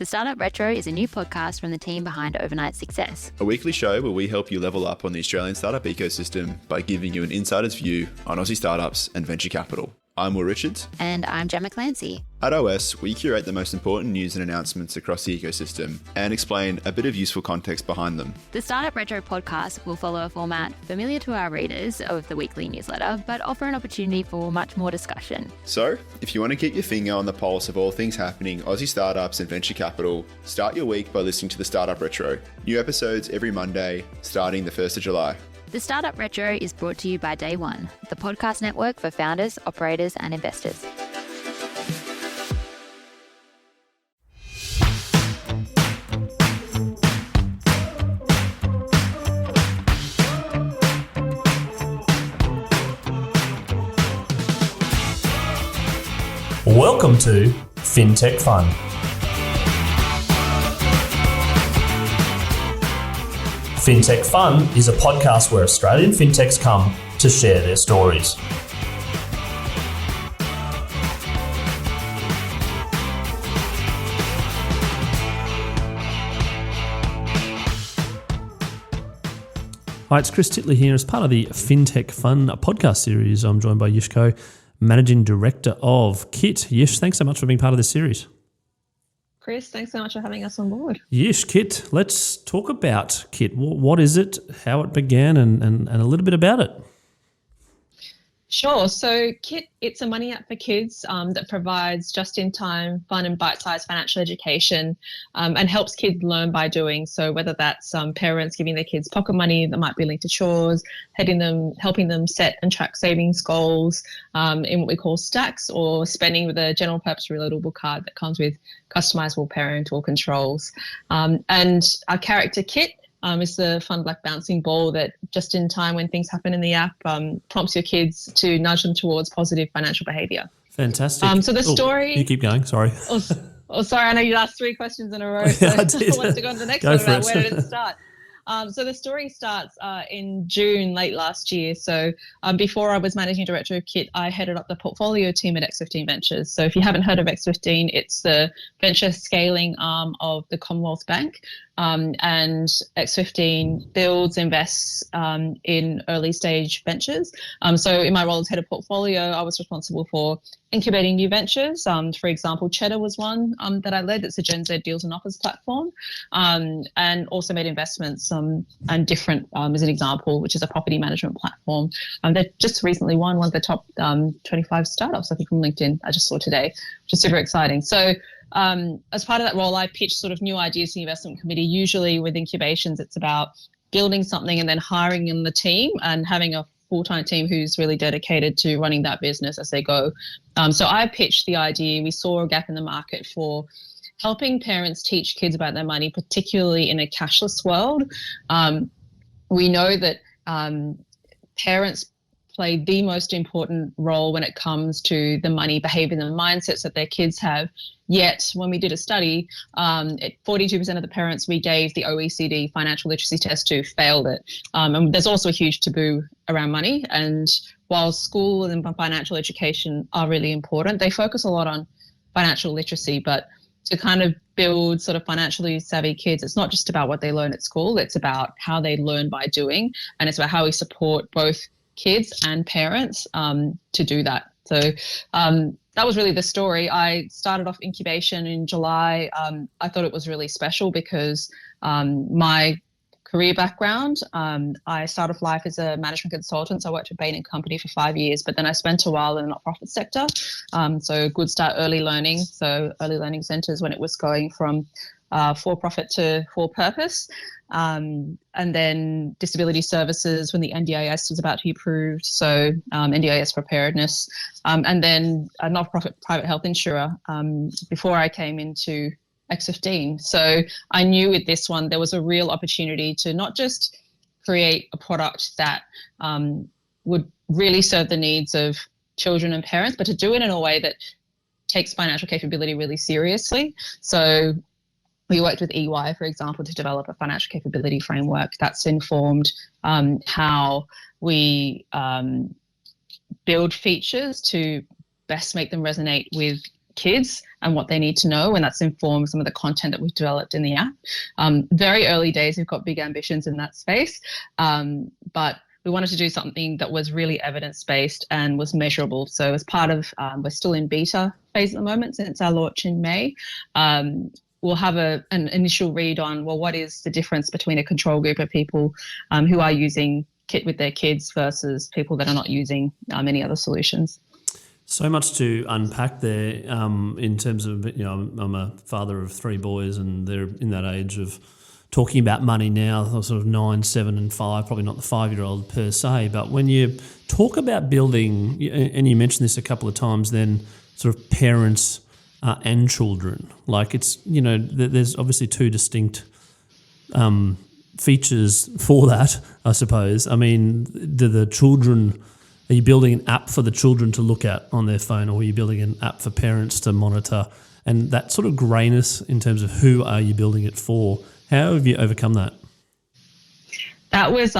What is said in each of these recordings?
The Startup Retro is a new podcast from the team behind Overnight Success. A weekly show where we help you level up on the Australian startup ecosystem by giving you an insider's view on Aussie startups and venture capital. I'm Will Richards. And I'm Gemma Clancy. At OS, we curate the most important news and announcements across the ecosystem and explain a bit of useful context behind them. The Startup Retro podcast will follow a format familiar to our readers of the weekly newsletter, but offer an opportunity for much more discussion. So, if you want to keep your finger on the pulse of all things happening Aussie startups and venture capital, start your week by listening to the Startup Retro. New episodes every Monday, starting the 1st of July. The Startup Retro is brought to you by Day One, the podcast network for founders, operators, and investors. Welcome to Fintechfun. Fintechfun is a podcast where Australian fintechs come to share their stories. Hi, it's Chris Titley here. As part of the Fintechfun podcast series, I'm joined by Yish Koh, Managing Director of Kit. Yish, thanks so much for being part of this series. Chris, thanks so much for having us on board. Yish, Kit, let's talk about Kit. What is it, how it began, and a little bit about it. Sure. So Kit, it's a money app for kids that provides just-in-time, fun and bite-sized financial education and helps kids learn by doing. So whether that's parents giving their kids pocket money that might be linked to chores, helping them set and track savings goals in what we call stacks, or spending with a general purpose reloadable card that comes with customizable parental controls. And our character Kit is the fun black bouncing ball that just in time when things happen in the app prompts your kids to nudge them towards positive financial behavior. Fantastic. So the story... You keep going, sorry. Sorry, I know you asked 3 questions in a row, so I did. I wanted to go on to the next Go one for about it. where did it start. So the story starts in June, late last year. So before I was managing director of Kit, I headed up the portfolio team at X15 Ventures. So if you haven't heard of X15, it's the venture scaling arm of the Commonwealth Bank. And X15 builds, invests in early stage ventures. So in my role as head of portfolio, I was responsible for incubating new ventures. For example, Cheddar was one that I led. It's a Gen Z deals and offers platform, and also made investments and Different as an example, which is a property management platform that just recently won one of the top 25 startups, I think, from LinkedIn. I just saw today, which is super exciting. So as part of that role, I pitch sort of new ideas to the investment committee. Usually with incubations, it's about building something and then hiring in the team and having a full-time team who's really dedicated to running that business as they go. So I pitched the idea. We saw a gap in the market for helping parents teach kids about their money, particularly in a cashless world. We know that parents play the most important role when it comes to the money behavior and the mindsets that their kids have. Yet, when we did a study, 42% of the parents we gave the OECD financial literacy test to failed it. And there's also a huge taboo around money. And while school and financial education are really important, they focus a lot on financial literacy. But to kind of build sort of financially savvy kids, it's not just about what they learn at school. It's about how they learn by doing. And it's about how we support both kids and parents to do that. So that was really the story. I started off incubation in July. I thought it was really special because my career background, I started off life as a management consultant. So I worked at Bain & Company for 5 years, but then I spent a while in the not-profit sector. So good start early learning. So early learning centres when it was going from for-profit to for-purpose. And then disability services when the NDIS was about to be approved, so NDIS preparedness, and then a not-profit private health insurer before I came into X15. So I knew with this one there was a real opportunity to not just create a product that would really serve the needs of children and parents, but to do it in a way that takes financial capability really seriously. So we worked with EY, for example, to develop a financial capability framework that's informed how we build features to best make them resonate with kids and what they need to know, and that's informed some of the content that we've developed in the app. Very early days, we've got big ambitions in that space, but we wanted to do something that was really evidence-based and was measurable. So as part of, we're still in beta phase at the moment since our launch in May. We'll have an initial read on, well, what is the difference between a control group of people who are using Kit with their kids versus people that are not using any other solutions. So much to unpack there in terms of, I'm a father of 3 boys and they're in that age of talking about money now, sort of 9, 7 and 5, probably not the 5-year-old per se, but when you talk about building, and you mentioned this a couple of times then, sort of parents and children, like it's, there's obviously 2 distinct features for that, I suppose. I mean, the children, are you building an app for the children to look at on their phone, or are you building an app for parents to monitor? And that sort of greyness in terms of who are you building it for, how have you overcome that? That was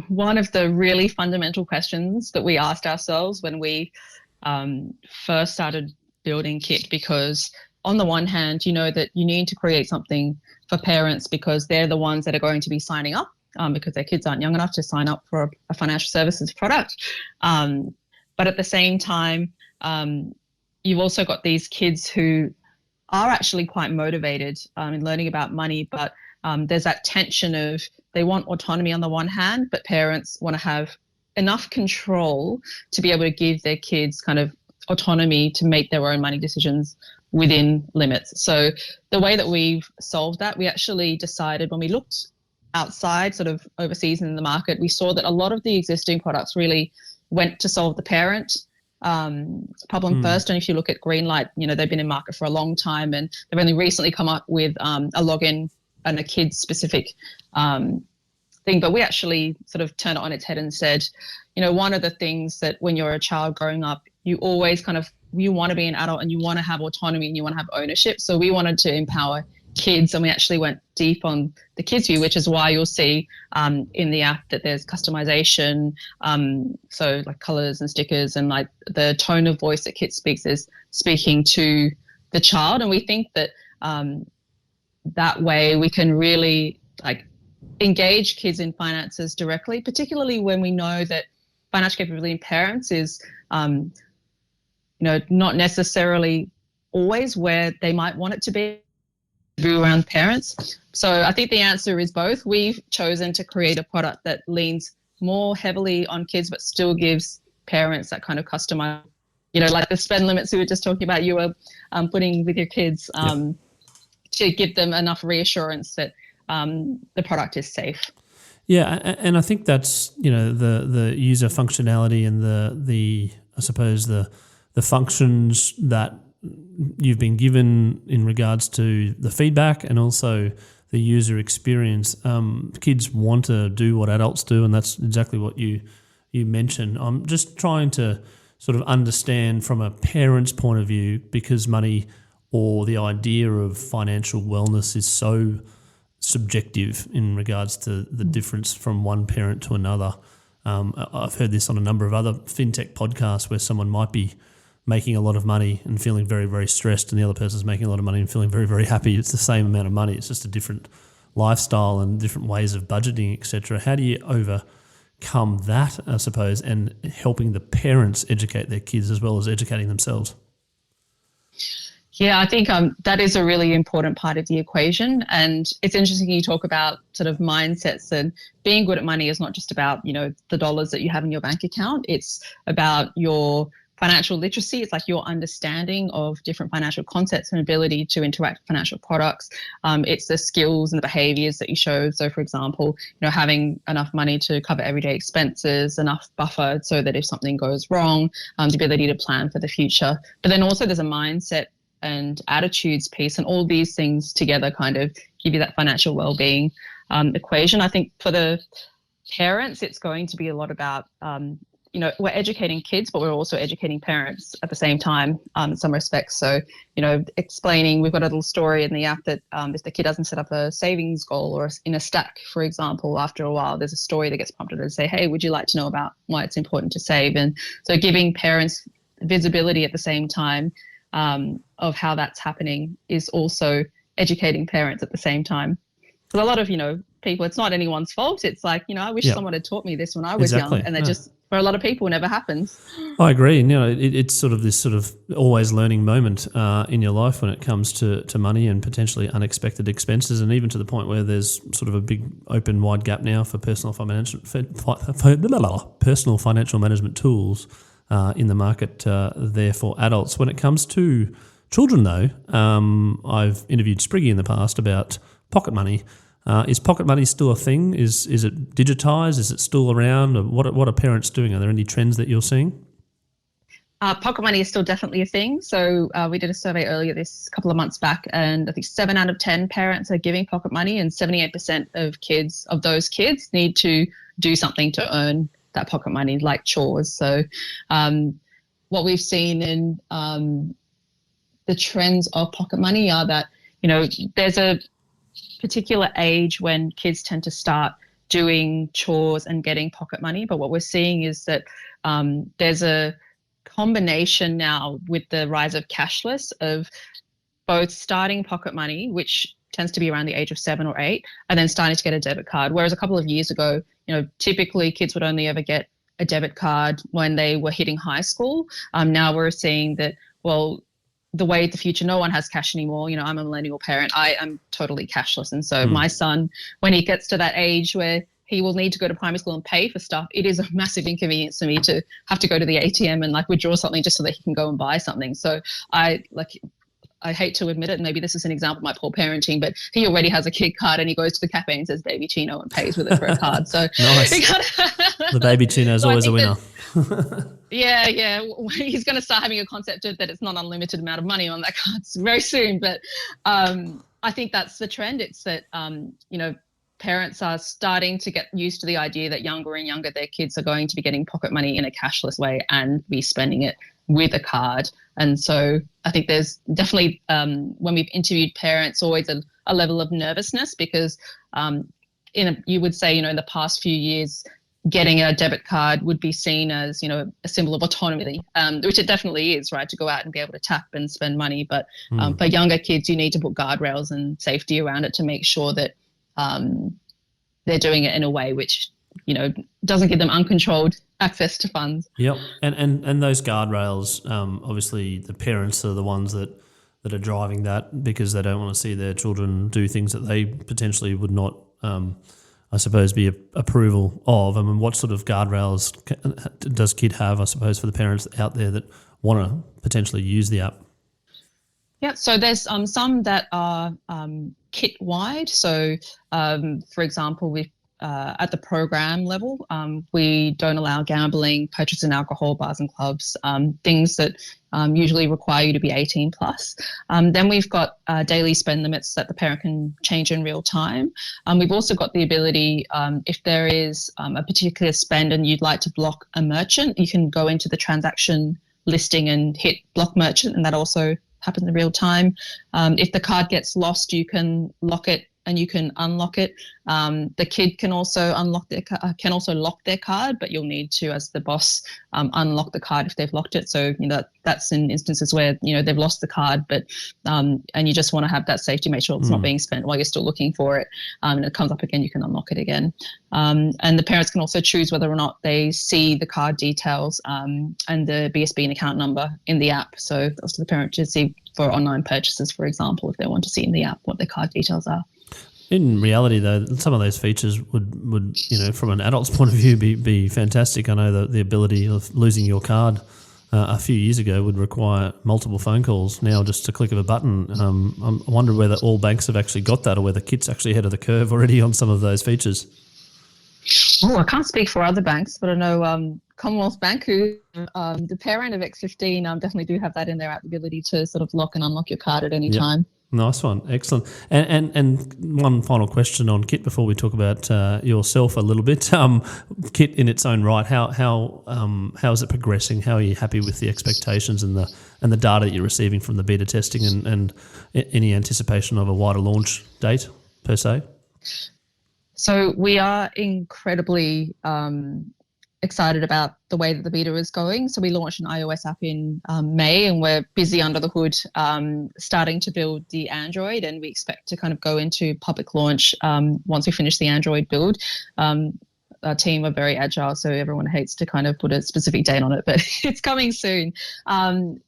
one of the really fundamental questions that we asked ourselves when we first started building Kit, because on the one hand, you know that you need to create something for parents because they're the ones that are going to be signing up because their kids aren't young enough to sign up for a financial services product. But at the same time, you've also got these kids who are actually quite motivated in learning about money, but there's that tension of they want autonomy on the one hand, but parents want to have enough control to be able to give their kids kind of autonomy to make their own money decisions within limits. So the way that we've solved that, we actually decided when we looked outside, sort of overseas in the market, we saw that a lot of the existing products really went to solve the parent problem first. And if you look at Greenlight, they've been in market for a long time and they've only recently come up with a login and a kid specific thing. But we actually sort of turned it on its head and said, one of the things that when you're a child growing up, you always you want to be an adult and you want to have autonomy and you want to have ownership. So we wanted to empower kids, and we actually went deep on the kids view, which is why you'll see in the app that there's customization, so like colors and stickers, and like the tone of voice that Kit speaks is speaking to the child. And we think that that way we can really engage kids in finances directly, particularly when we know that financial capability in parents is not necessarily always where they might want it to be around parents. So I think the answer is both. We've chosen to create a product that leans more heavily on kids but still gives parents that kind of customized, like the spend limits we were just talking about, you were putting with your kids to give them enough reassurance that the product is safe. Yeah, and I think that's, the user functionality and the I suppose the functions that you've been given in regards to the feedback and also the user experience. Kids want to do what adults do, and that's exactly what you mentioned. I'm just trying to sort of understand from a parent's point of view, because money or the idea of financial wellness is so subjective in regards to the difference from one parent to another. I've heard this on a number of other fintech podcasts where someone might be making a lot of money and feeling very, very stressed, and the other person's making a lot of money and feeling very, very happy. It's the same amount of money. It's just a different lifestyle and different ways of budgeting, etc. How do you overcome that, I suppose, and helping the parents educate their kids as well as educating themselves? Yeah, I think that is a really important part of the equation. And it's interesting you talk about sort of mindsets, and being good at money is not just about, the dollars that you have in your bank account. It's about your financial literacy. It's like your understanding of different financial concepts and ability to interact with financial products. It's the skills and the behaviors that you show. So, for example, having enough money to cover everyday expenses, enough buffer so that if something goes wrong, the ability to plan for the future. But then also there's a mindset and attitudes piece, and all these things together kind of give you that financial well-being equation. I think for the parents, it's going to be a lot about we're educating kids, but we're also educating parents at the same time in some respects. So, explaining, we've got a little story in the app that if the kid doesn't set up a savings goal or in a stack, for example, after a while, there's a story that gets prompted to say, hey, would you like to know about why it's important to save? And so giving parents visibility at the same time of how that's happening is also educating parents at the same time. Because a lot of, people, it's not anyone's fault. It's like, I wish someone had taught me this when I was young, and that just, for a lot of people, never happens. I agree. And, it's sort of this sort of always learning moment in your life when it comes to money and potentially unexpected expenses, and even to the point where there's sort of a big open wide gap now for personal financial management tools in the market there for adults. When it comes to children, though, I've interviewed Spriggy in the past about pocket money. Is pocket money still a thing? Is it digitised? Is it still around? What are parents doing? Are there any trends that you're seeing? Pocket money is still definitely a thing. So we did a survey earlier this couple of months back, and I think 7 out of 10 parents are giving pocket money, and 78% of those kids need to do something to earn that pocket money, like chores. So what we've seen in the trends of pocket money are that, there's a particular age when kids tend to start doing chores and getting pocket money. But what we're seeing is that there's a combination now with the rise of cashless of both starting pocket money, which tends to be around the age of 7 or 8, and then starting to get a debit card. Whereas a couple of years ago, typically kids would only ever get a debit card when they were hitting high school. Now we're seeing that, the way of the future, no one has cash anymore. I'm a millennial parent. I am totally cashless. And so my son, when he gets to that age where he will need to go to primary school and pay for stuff, it is a massive inconvenience for me to have to go to the ATM and withdraw something just so that he can go and buy something. So I hate to admit it, and maybe this is an example of my poor parenting, but he already has a kid card and he goes to the cafe and says baby chino and pays with it for a card. So nice. The baby chino is always a winner. Yeah. He's going to start having a concept of that it's not unlimited amount of money on that card very soon. But I think that's the trend. It's that, parents are starting to get used to the idea that younger and younger their kids are going to be getting pocket money in a cashless way and be spending it with a card. And so I think there's definitely, when we've interviewed parents, always a level of nervousness because you would say, in the past few years, getting a debit card would be seen as, a symbol of autonomy, which it definitely is, right, to go out and be able to tap and spend money. But for younger kids, you need to put guardrails and safety around it to make sure that they're doing it in a way which, doesn't give them uncontrolled access to funds. Yep. And those guardrails, obviously the parents are the ones that are driving that because they don't want to see their children do things that they potentially would not I suppose, be approval of? I mean, what sort of guardrails does KID have, I suppose, for the parents out there that want to potentially use the app? Yeah, so there's some that are kit-wide. So, for example, at the program level, we don't allow gambling, purchasing alcohol, bars and clubs, things that usually require you to be 18 plus. Then we've got daily spend limits that the parent can change in real time. We've also got the ability, if there is a particular spend and you'd like to block a merchant, you can go into the transaction listing and hit block merchant, and that also happens in real time. If the card gets lost, you can lock it and you can unlock it. The kid can also lock their card, but you'll need to, as the boss, unlock the card if they've locked it. So that's in instances where they've lost the card, but and you just want to have that safety, make sure it's not being spent while you're still looking for it, and it comes up again, you can unlock it again. And the parents can also choose whether or not they see the card details and the BSB and account number in the app. So also the parent to see for online purchases, for example, if they want to see in the app what their card details are. In reality, though, some of those features would from an adult's point of view, be fantastic. I know that the ability of losing your card a few years ago would require multiple phone calls. Now, just a click of a button. I wonder whether all banks have actually got that, or whether KID's actually ahead of the curve already on some of those features. Oh, I can't speak for other banks, but I know Commonwealth Bank, who the parent of X15, definitely do have that in their app, the ability to sort of lock and unlock your card at any time. Nice one, excellent. And one final question on KID before we talk about yourself a little bit. KID in its own right, how is it progressing? How are you happy with the expectations and the data that you're receiving from the beta testing, and any anticipation of a wider launch date per se? So we are incredibly excited about the way that the beta is going. So we launched an iOS app in May, and we're busy under the hood starting to build the Android, and we expect to kind of go into public launch once we finish the Android build. Our team are very agile, so everyone hates to kind of put a specific date on it, but it's coming soon.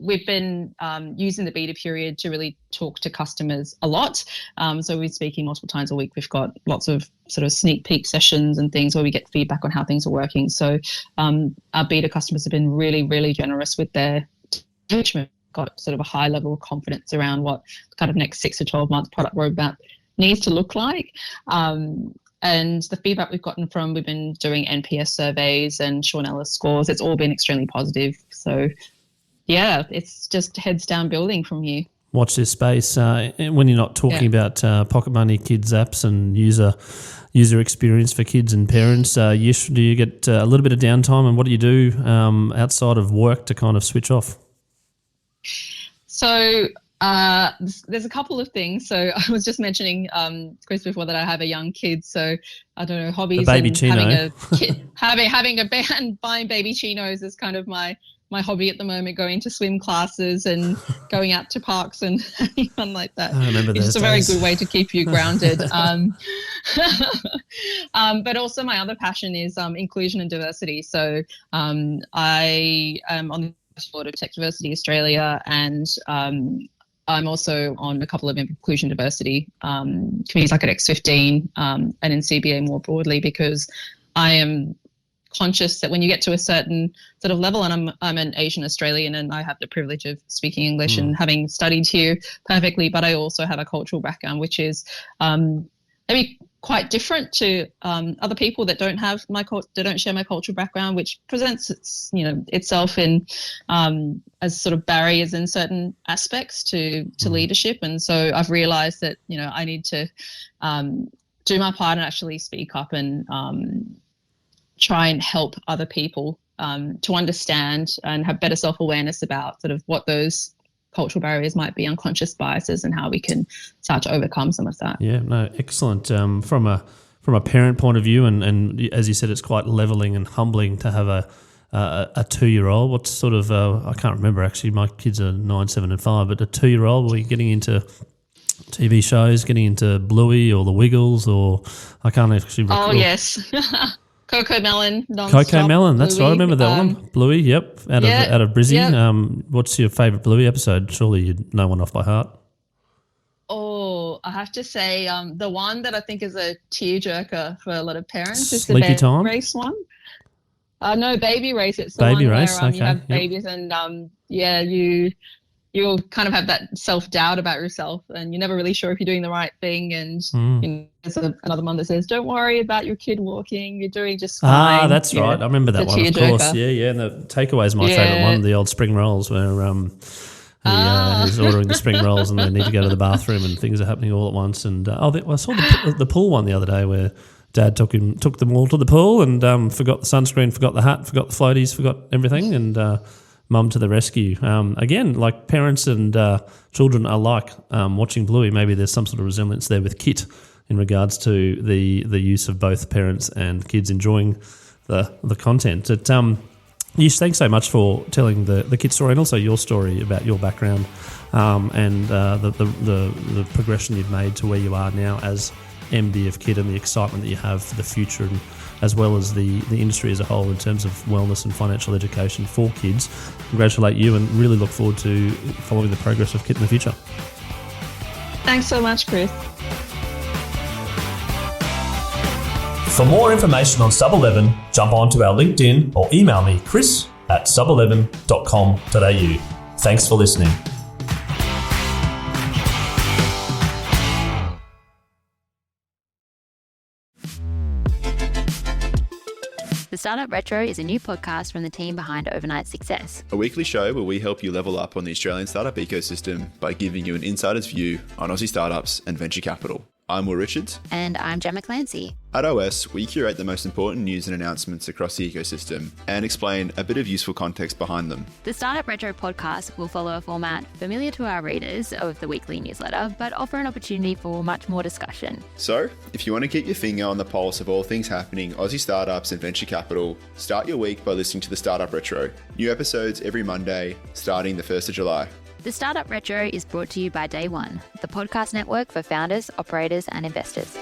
We've been using the beta period to really talk to customers a lot. So we're speaking multiple times a week. We've got lots of sort of sneak peek sessions and things where we get feedback on how things are working. So our beta customers have been really, really generous with their engagement. Got sort of a high level of confidence around what kind of next 6 to 12 month product roadmap needs to look like. And the feedback we've been doing NPS surveys and Sean Ellis scores. It's all been extremely positive. So, yeah, it's just heads down building from here. Watch this space. When you're not talking about pocket money, kids apps and user experience for kids and parents, Yish, do you get a little bit of downtime, and what do you do outside of work to kind of switch off? So there's a couple of things. So I was just mentioning, Chris, before that I have a young kid. So I don't know, hobbies, the baby and chino. having a kid, having a band, buying baby chinos is kind of my hobby at the moment. Going to swim classes and going out to parks and having fun like that. I remember those It's a very good way to keep you grounded. But also my other passion is inclusion and diversity. So I am on the board of Tech Diversity Australia, and I'm also on a couple of inclusion diversity committees, like at X15 and in CBA more broadly, because I am conscious that when you get to a certain sort of level, and I'm an Asian Australian, and I have the privilege of speaking English and having studied here perfectly, but I also have a cultural background which is maybe quite different to other people that don't have that don't share my cultural background, which presents itself in as sort of barriers in certain aspects to leadership. And so I've realised that I need to do my part and actually speak up and try and help other people to understand and have better self-awareness about sort of what those cultural barriers might be, unconscious biases, and how we can start to overcome some of that. Yeah, no, excellent. From a parent point of view, and as you said, it's quite levelling and humbling to have a 2-year-old. What sort of I can't remember actually. My kids are 9, 7, and 5, but a 2-year-old. Were you getting into TV shows, getting into Bluey or The Wiggles, or I can't actually recall. Oh yes. Coco Melon. Coco Melon, that's Bluey. right. I remember that one. Bluey, yep, out of Brizzy. Yep. What's your favourite Bluey episode? Surely you'd know one off by heart. Oh, I have to say the one that I think is a tearjerker for a lot of parents is Sleepy the Time? race one. No, Baby Race. It's the Baby one Race, where okay, you have yep. babies and you'll kind of have that self-doubt about yourself, and you're never really sure if you're doing the right thing. And there's another mum that says, "Don't worry about your kid walking. You're doing just fine." Ah, that's right. I remember that one, of course. Yeah. And the takeaway is my favourite one, the old spring rolls, where he's ordering the spring rolls and they need to go to the bathroom and things are happening all at once. And I saw the pool one the other day where Dad took them all to the pool and forgot the sunscreen, forgot the hat, forgot the floaties, forgot everything, and Mum to the rescue. Again, like parents and children alike watching Bluey, maybe there's some sort of resemblance there with Kit in regards to the use of both parents and kids enjoying the content. Yish, thanks so much for telling the Kit story and also your story about your background and the progression you've made to where you are now as MD of Kit and the excitement that you have for the future, and as well as the industry as a whole in terms of wellness and financial education for kids. Congratulate you and really look forward to following the progress of Kit in the future. Thanks so much, Chris. For more information on Sub 11, jump onto our LinkedIn or email me, chris@sub11.com.au. Thanks for listening. The Startup Retro is a new podcast from the team behind Overnight Success. A weekly show where we help you level up on the Australian startup ecosystem by giving you an insider's view on Aussie startups and venture capital. I'm Will Richards. And I'm Gemma Clancy. At OS, we curate the most important news and announcements across the ecosystem and explain a bit of useful context behind them. The Startup Retro podcast will follow a format familiar to our readers of the weekly newsletter, but offer an opportunity for much more discussion. So, if you want to keep your finger on the pulse of all things happening Aussie startups and venture capital, start your week by listening to the Startup Retro. New episodes every Monday, starting the 1st of July. The Startup Retro is brought to you by Day One, the podcast network for founders, operators, and investors.